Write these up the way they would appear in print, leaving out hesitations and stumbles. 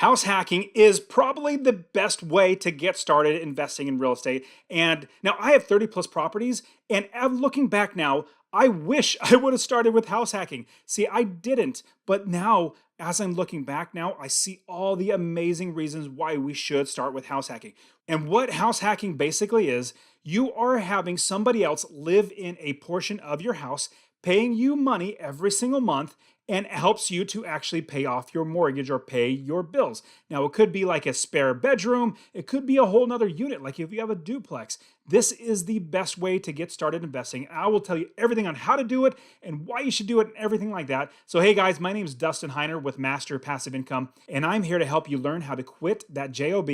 House hacking is probably the best way to get started investing in real estate. And now I have 30 plus properties, and looking back now, I wish I would have started with house hacking. See, I didn't, but now as I'm looking back now, I see all the amazing reasons why we should start with house hacking. And what house hacking basically is, you are having somebody else live in a portion of your house, paying you money every single month, and it helps you to actually pay off your mortgage or pay your bills. Now, it could be like a spare bedroom, it could be a whole nother unit, like if you have a duplex. This is the best way to get started investing. I will tell you everything on how to do it and why you should do it and everything like that. So, hey guys, my name is Dustin Heiner with Master Passive Income, and I'm here to help you learn how to quit that JOB,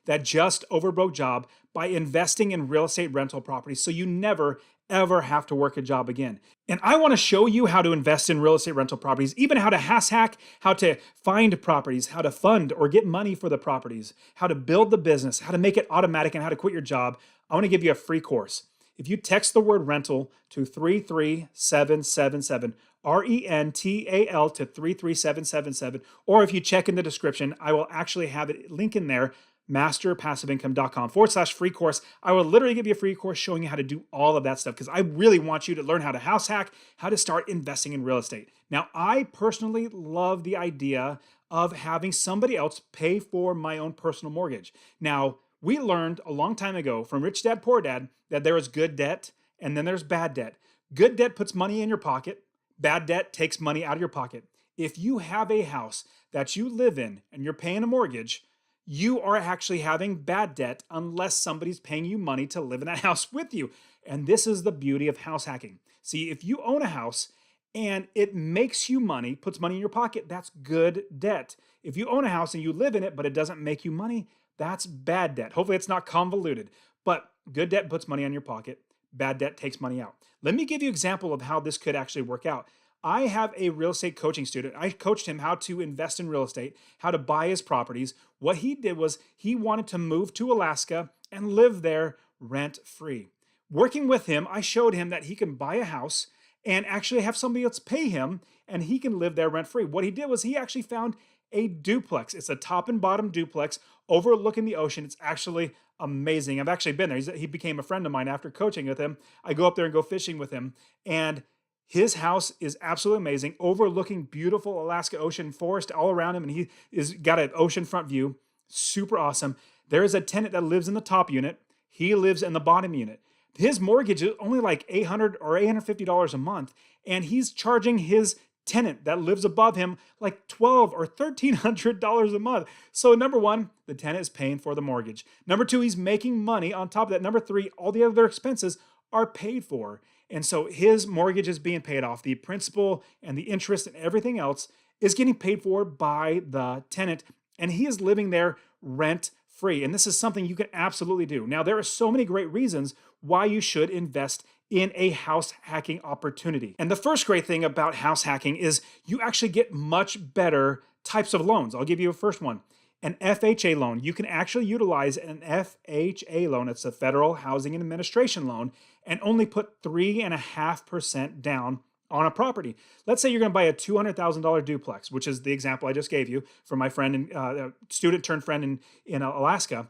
that just over broke job, by investing in real estate rental properties so you never ever have to work a job again. And I want to show you how to invest in real estate rental properties, even how to house hack, how to find properties, how to fund or get money for the properties, how to build the business, how to make it automatic, and how to quit your job. I want to give you a free course. If you text the word rental to 33777, RENTAL to 33777, or if you check in the description, I will actually have it link in there, masterpassiveincome.com/free course. I will literally give you a free course showing you how to do all of that stuff because I really want you to learn how to house hack, how to start investing in real estate. Now, I personally love the idea of having somebody else pay for my own personal mortgage. Now, we learned a long time ago from Rich Dad Poor Dad that there is good debt and then there's bad debt. Good debt puts money in your pocket, bad debt takes money out of your pocket. If you have a house that you live in and you're paying a mortgage, you are actually having bad debt unless somebody's paying you money to live in that house with you. And this is the beauty of house hacking. See, if you own a house and it makes you money, puts money in your pocket, that's good debt. If you own a house and you live in it, but it doesn't make you money, that's bad debt. Hopefully it's not convoluted, but good debt puts money in your pocket. Bad debt takes money out. Let me give you an example of how this could actually work out. I have a real estate coaching student. I coached him how to invest in real estate, how to buy his properties. What he did was he wanted to move to Alaska and live there rent free. Working with him, I showed him that he can buy a house and actually have somebody else pay him and he can live there rent free. What he did was he actually found a duplex. It's a top and bottom duplex overlooking the ocean. It's actually amazing. I've actually been there. He became a friend of mine after coaching with him. I go up there and go fishing with him, and his house is absolutely amazing, overlooking beautiful Alaska ocean, forest all around him, and he is got an oceanfront view. Super awesome. There is a tenant that lives in the top unit. He lives in the bottom unit. His mortgage is only like $800 or $850 a month, and he's charging his tenant that lives above him like $1,200 or $1,300 a month. So number one, the tenant is paying for the mortgage. Number two, he's making money on top of that. Number three, all the other expenses are paid for. And so his mortgage is being paid off. The principal and the interest and everything else is getting paid for by the tenant. And he is living there rent free. And this is something you can absolutely do. Now, there are so many great reasons why you should invest in a house hacking opportunity. And the first great thing about house hacking is you actually get much better types of loans. I'll give you a first one. An FHA loan. You can actually utilize an FHA loan. It's a Federal Housing and Administration loan, and only put 3.5% down on a property. Let's say you're going to buy a $200,000 duplex, which is the example I just gave you from my friend and student turned friend in Alaska.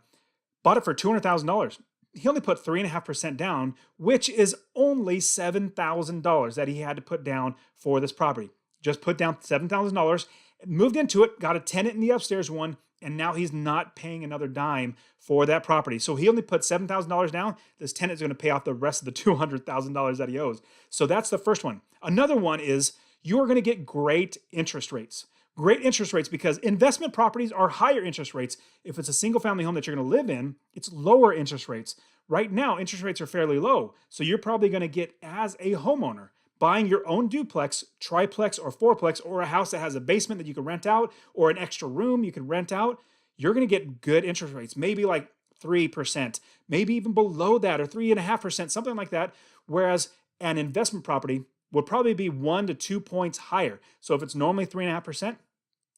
Bought it for $200,000. He only put 3.5% down, which is only $7,000 that he had to put down for this property. Just put down $7,000, moved into it, got a tenant in the upstairs one, and now he's not paying another dime for that property. So he only put $7,000 down. This tenant is going to pay off the rest of the $200,000 that he owes. So that's the first one. Another one is you are going to get great interest rates. Great interest rates because investment properties are higher interest rates. If it's a single family home that you're going to live in, it's lower interest rates. Right now, interest rates are fairly low. So you're probably going to get, as a homeowner, buying your own duplex, triplex, or fourplex, or a house that has a basement that you can rent out, or an extra room you can rent out, you're going to get good interest rates, maybe like 3%, maybe even below that, or 3.5%, something like that. Whereas an investment property would probably be 1 to 2 points higher. So if it's normally 3.5%,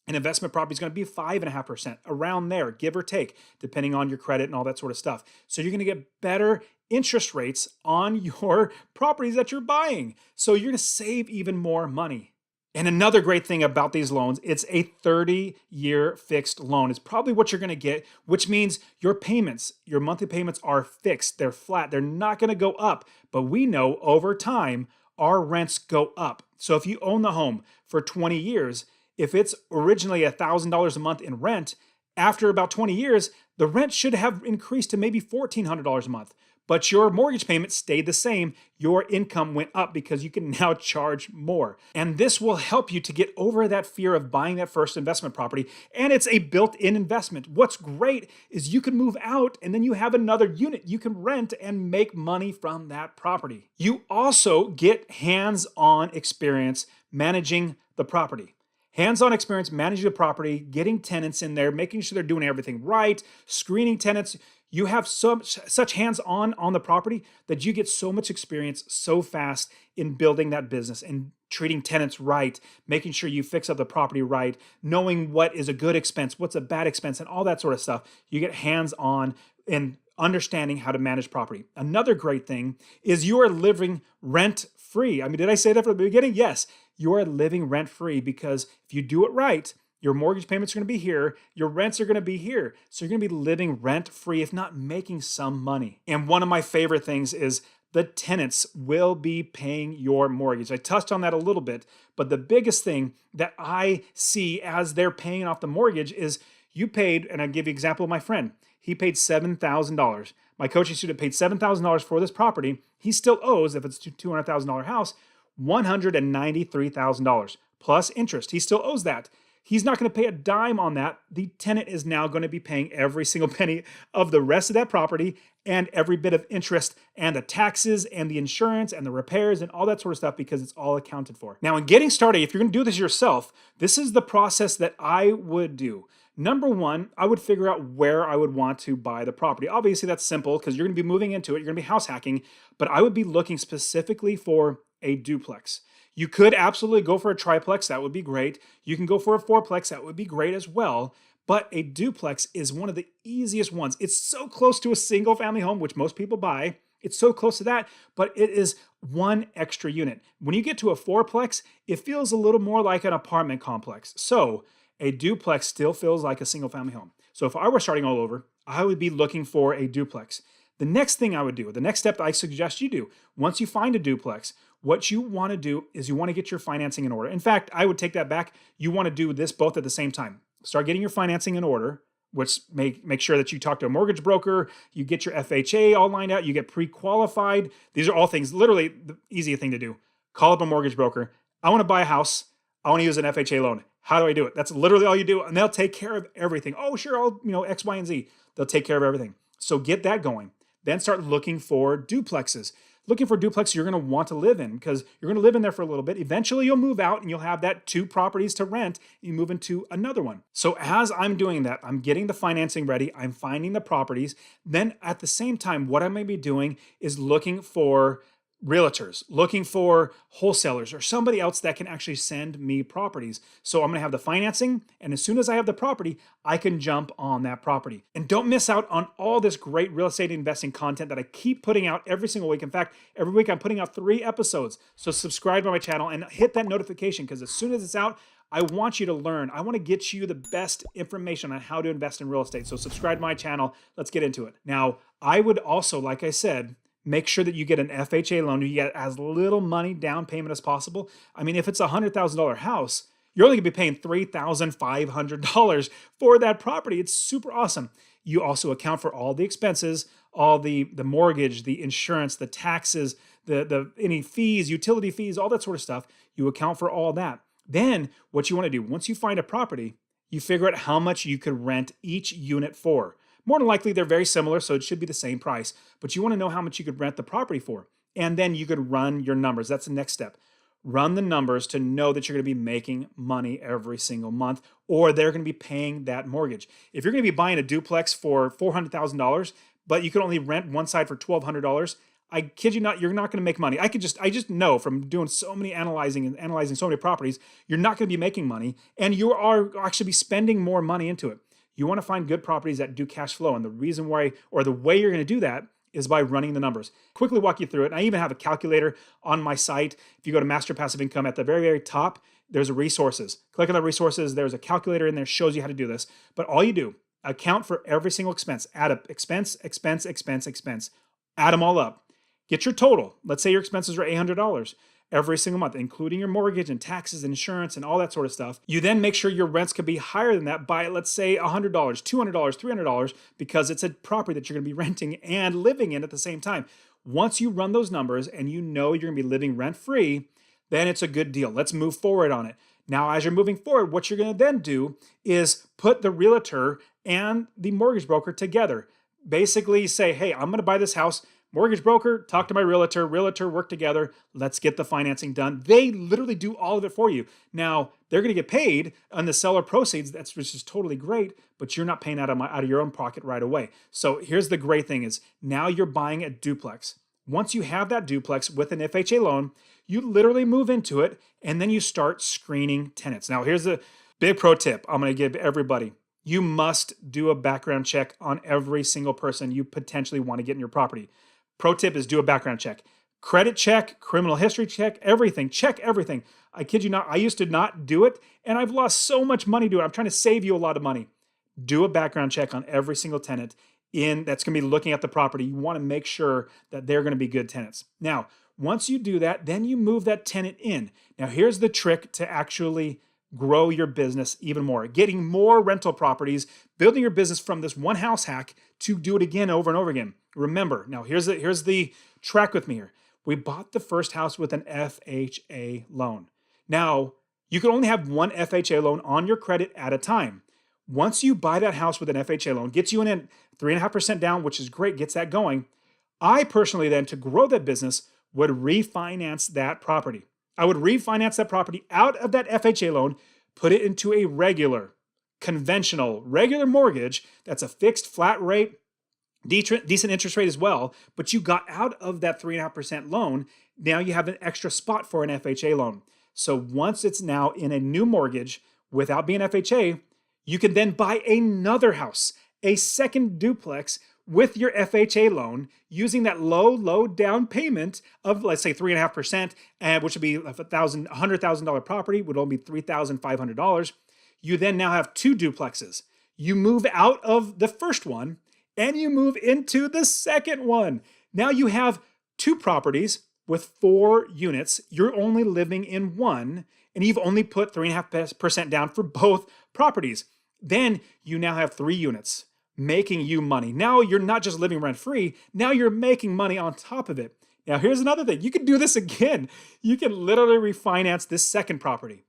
an investment property is going to be 5.5%, around there, give or take, depending on your credit and all that sort of stuff. So you're going to get better interest rates on your properties that you're buying. So you're going to save even more money. And another great thing about these loans, it's a 30-year fixed loan. It's probably what you're going to get, which means your payments, your monthly payments are fixed. They're flat. They're not going to go up. But we know over time, our rents go up. So if you own the home for 20 years, if it's originally $1,000 a month in rent, after about 20 years, the rent should have increased to maybe $1,400 a month. But your mortgage payment stayed the same. Your income went up because you can now charge more. And this will help you to get over that fear of buying that first investment property. And it's a built-in investment. What's great is you can move out and then you have another unit you can rent and make money from that property. You also get hands-on experience managing the property. Hands-on experience managing the property, getting tenants in there, making sure they're doing everything right, screening tenants. You have such hands-on on the property that you get so much experience so fast in building that business and treating tenants right, making sure you fix up the property right, knowing what is a good expense, what's a bad expense, and all that sort of stuff. You get hands-on in understanding how to manage property. Another great thing is you are living rent-free. I mean, did I say that from the beginning? Yes, you are living rent-free because if you do it right, your mortgage payments are going to be here. Your rents are going to be here. So you're going to be living rent-free, if not making some money. And one of my favorite things is the tenants will be paying your mortgage. I touched on that a little bit, but the biggest thing that I see as they're paying off the mortgage is you paid, and I'll give you an example of my friend. He paid $7,000. My coaching student paid $7,000 for this property. He still owes, if it's a $200,000 house, $193,000 plus interest. He still owes that. He's not going to pay a dime on that. The tenant is now going to be paying every single penny of the rest of that property and every bit of interest and the taxes and the insurance and the repairs and all that sort of stuff because it's all accounted for. Now, in getting started, if you're going to do this yourself, this is the process that I would do. Number one, I would figure out where I would want to buy the property. Obviously, that's simple because you're going to be moving into it. You're going to be house hacking, but I would be looking specifically for a duplex. You could absolutely go for a triplex. That would be great. You can go for a fourplex. That would be great as well. But a duplex is one of the easiest ones. It's so close to a single family home, which most people buy. It's so close to that, but it is one extra unit. When you get to a fourplex, it feels a little more like an apartment complex. So a duplex still feels like a single family home. So if I were starting all over, I would be looking for a duplex. The next thing I would do, the next step I suggest you do, once you find a duplex, what you want to do is you want to get your financing in order. In fact, I would take that back. You want to do this both at the same time. Start getting your financing in order, which make sure that you talk to a mortgage broker, you get your FHA all lined out, you get pre-qualified. These are all things, literally the easiest thing to do. Call up a mortgage broker. I want to buy a house. I want to use an FHA loan. How do I do it? That's literally all you do. And they'll take care of everything. Oh, sure, I'll, X, Y, and Z. They'll take care of everything. So get that going. Then start looking for duplexes. Looking for duplex you're going to want to live in because you're going to live in there for a little bit. Eventually you'll move out and you'll have that 2 properties to rent. You move into another one. So as I'm doing that, I'm getting the financing ready. I'm finding the properties. Then at the same time, what I may be doing is looking for realtors, looking for wholesalers or somebody else that can actually send me properties. So I'm going to have the financing, and as soon as I have the property, I can jump on that property. And don't miss out on all this great real estate investing content that I keep putting out every single week. In fact, every week I'm putting out 3 episodes. So subscribe to my channel and hit that notification because as soon as it's out, I want you to learn. I want to get you the best information on how to invest in real estate. So subscribe to my channel. Let's get into it. Now, I would also, like I said, make sure that you get an FHA loan. You get as little money down payment as possible. I mean, if it's a $100,000 house, you're only going to be paying $3,500 for that property. It's super awesome. You also account for all the expenses, all the mortgage, the insurance, the taxes, the any fees, utility fees, all that sort of stuff. You account for all that. Then what you want to do, once you find a property, you figure out how much you could rent each unit for. More than likely, they're very similar, so it should be the same price. But you want to know how much you could rent the property for. And then you could run your numbers. That's the next step. Run the numbers to know that you're going to be making money every single month, or they're going to be paying that mortgage. If you're going to be buying a duplex for $400,000, but you can only rent one side for $1,200, I kid you not, you're not going to make money. I just know from doing so many analyzing so many properties, you're not going to be making money, and you are actually be spending more money into it. You want to find good properties that do cash flow. And the reason why, or the way you're going to do that is by running the numbers. Quickly walk you through it. And I even have a calculator on my site. If you go to Master Passive Income at the very, very top, there's a resources. Click on the resources. There's a calculator in there, shows you how to do this. But all you do, account for every single expense. Add up expense, expense, expense, expense. Add them all up. Get your total. Let's say your expenses are $800 every single month, including your mortgage and taxes and insurance and all that sort of stuff. You then make sure your rents could be higher than that by, let's say, $100, $200, $300, because it's a property that you're going to be renting and living in at the same time. Once you run those numbers and you know you're going to be living rent-free, then it's a good deal. Let's move forward on it. Now, as you're moving forward, what you're going to then do is put the realtor and the mortgage broker together. Basically say, hey, I'm going to buy this house. Mortgage broker, talk to my realtor, work together. Let's get the financing done. They literally do all of it for you. Now, they're going to get paid on the seller proceeds, which is totally great, but you're not paying out of your own pocket right away. So here's the great thing is now you're buying a duplex. Once you have that duplex with an FHA loan, you literally move into it and then you start screening tenants. Now, here's a big pro tip I'm going to give everybody. You must do a background check on every single person you potentially want to get in your property. Pro tip is do a background check. Credit check, criminal history check, everything. Check everything. I kid you not, I used to not do it, and I've lost so much money doing it. I'm trying to save you a lot of money. Do a background check on every single tenant that's going to be looking at the property. You want to make sure that they're going to be good tenants. Now, once you do that, then you move that tenant in. Now, here's the trick to actually grow your business even more. Getting more rental properties, building your business from this one house hack to do it again over and over again. Remember, now here's the track with me here. We bought the first house with an FHA loan. Now, you can only have one FHA loan on your credit at a time. Once you buy that house with an FHA loan, gets you in at 3.5% down, which is great, gets that going. I personally then, to grow that business, would refinance that property. I would refinance that property out of that FHA loan, put it into a conventional, regular mortgage that's a fixed flat rate, decent interest rate as well, but you got out of that 3.5% loan. Now you have an extra spot for an FHA loan. So once it's now in a new mortgage without being FHA, you can then buy another house, a second duplex with your FHA loan using that low down payment of, let's say, 3.5%, which would be a $100,000 property, would only be $3,500. You then now have two duplexes. You move out of the first one and you move into the second one. Now you have two properties with 4 units. You're only living in one, and you've only put 3.5% down for both properties. Then you now have 3 units making you money. Now you're not just living rent-free, now you're making money on top of it. Now here's another thing. You can do this again. You can literally refinance this second property.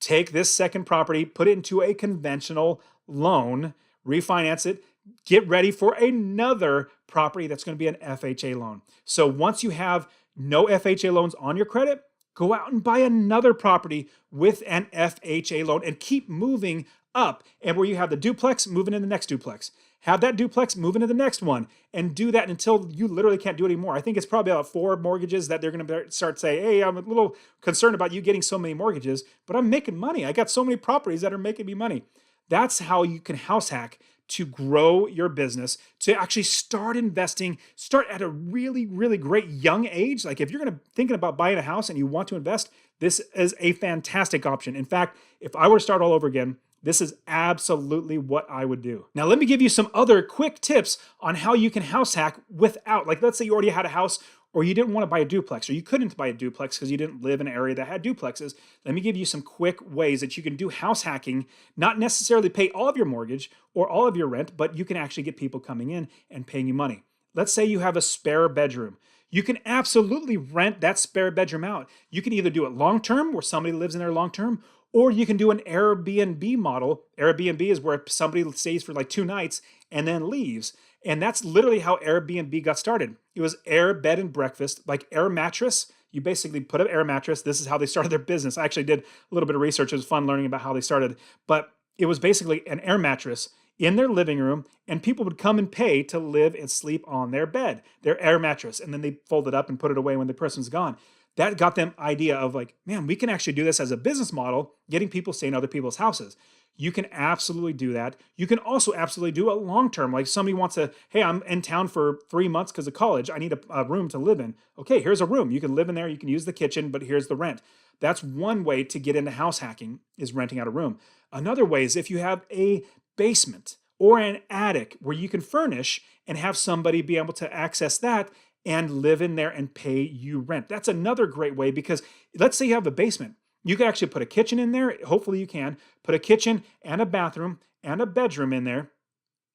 Take this second property, put it into a conventional loan, refinance it, get ready for another property that's going to be an FHA loan. So once you have no FHA loans on your credit, go out and buy another property with an FHA loan and keep moving up. And where you have the duplex, move into the next duplex. Have that duplex, move into the next one, and do that until you literally can't do it anymore. I think it's probably about 4 mortgages that they're going to start saying, hey, I'm a little concerned about you getting so many mortgages, but I'm making money. I got so many properties that are making me money. That's how you can house hack to grow your business, to actually start investing, start at a really, really great young age. Like if you're thinking about buying a house and you want to invest, this is a fantastic option. In fact, if I were to start all over again, this is absolutely what I would do. Now, let me give you some other quick tips on how you can house hack without, like let's say you already had a house or you didn't want to buy a duplex or you couldn't buy a duplex because you didn't live in an area that had duplexes. Let me give you some quick ways that you can do house hacking, not necessarily pay all of your mortgage or all of your rent, but you can actually get people coming in and paying you money. Let's say you have a spare bedroom. You can absolutely rent that spare bedroom out. You can either do it long-term where somebody lives in there long-term, or you can do an Airbnb model. Airbnb is where somebody stays for like 2 nights and then leaves. And that's literally how Airbnb got started. It was air bed and breakfast, like air mattress. You basically put an air mattress. This is how they started their business. I actually did a little bit of research. It was fun learning about how they started. But it was basically an air mattress in their living room, and people would come and pay to live and sleep on their bed, their air mattress. And then they fold it up and put it away when the person's gone. That got them idea of like, man, we can actually do this as a business model, getting people staying in other people's houses. You can absolutely do that. You can also absolutely do a long term. Like somebody wants to, hey, I'm in town for 3 months because of college. I need a room to live in. Okay, here's a room. You can live in there. You can use the kitchen, but here's the rent. That's one way to get into house hacking, is renting out a room. Another way is if you have a basement or an attic where you can furnish and have somebody be able to access that and live in there and pay you rent. That's another great way, because let's say you have a basement. You can actually put a kitchen in there. Hopefully you can put a kitchen and a bathroom and a bedroom in there.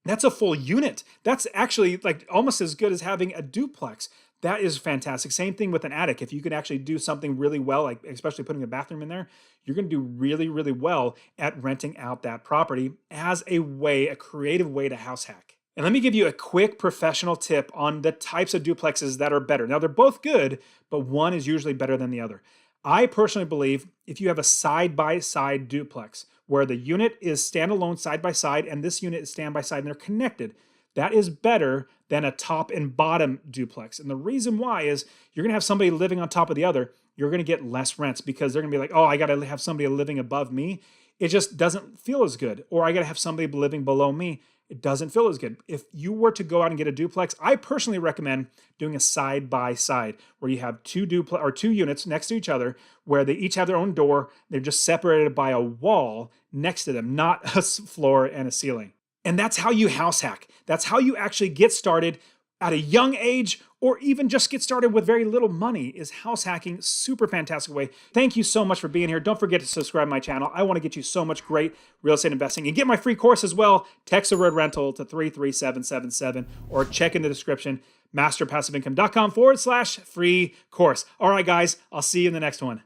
That's a full unit. That's actually like almost as good as having a duplex. That is fantastic. Same thing with an attic. If you can actually do something really well, like especially putting a bathroom in there, you're going to do really, really well at renting out that property as a way, a creative way to house hack. And let me give you a quick professional tip on the types of duplexes that are better. Now, they're both good, but one is usually better than the other. I personally believe if you have a side-by-side duplex where the unit is standalone side-by-side and this unit is stand-by-side and they're connected, that is better than a top and bottom duplex. And the reason why is you're going to have somebody living on top of the other. You're going to get less rents because they're going to be like, oh, I got to have somebody living above me. It just doesn't feel as good. Or I got to have somebody living below me. It doesn't feel as good. If you were to go out and get a duplex, I personally recommend doing a side by side where you have two units next to each other where they each have their own door. They're just separated by a wall next to them, not a floor and a ceiling. And that's how you house hack. That's how you actually get started at a young age, or even just get started with very little money. Is house hacking. Super fantastic way. Thank you so much for being here. Don't forget to subscribe to my channel. I want to get you so much great real estate investing. And get my free course as well. Text the word rental to 33777 or check in the description, masterpassiveincome.com/free course. All right, guys, I'll see you in the next one.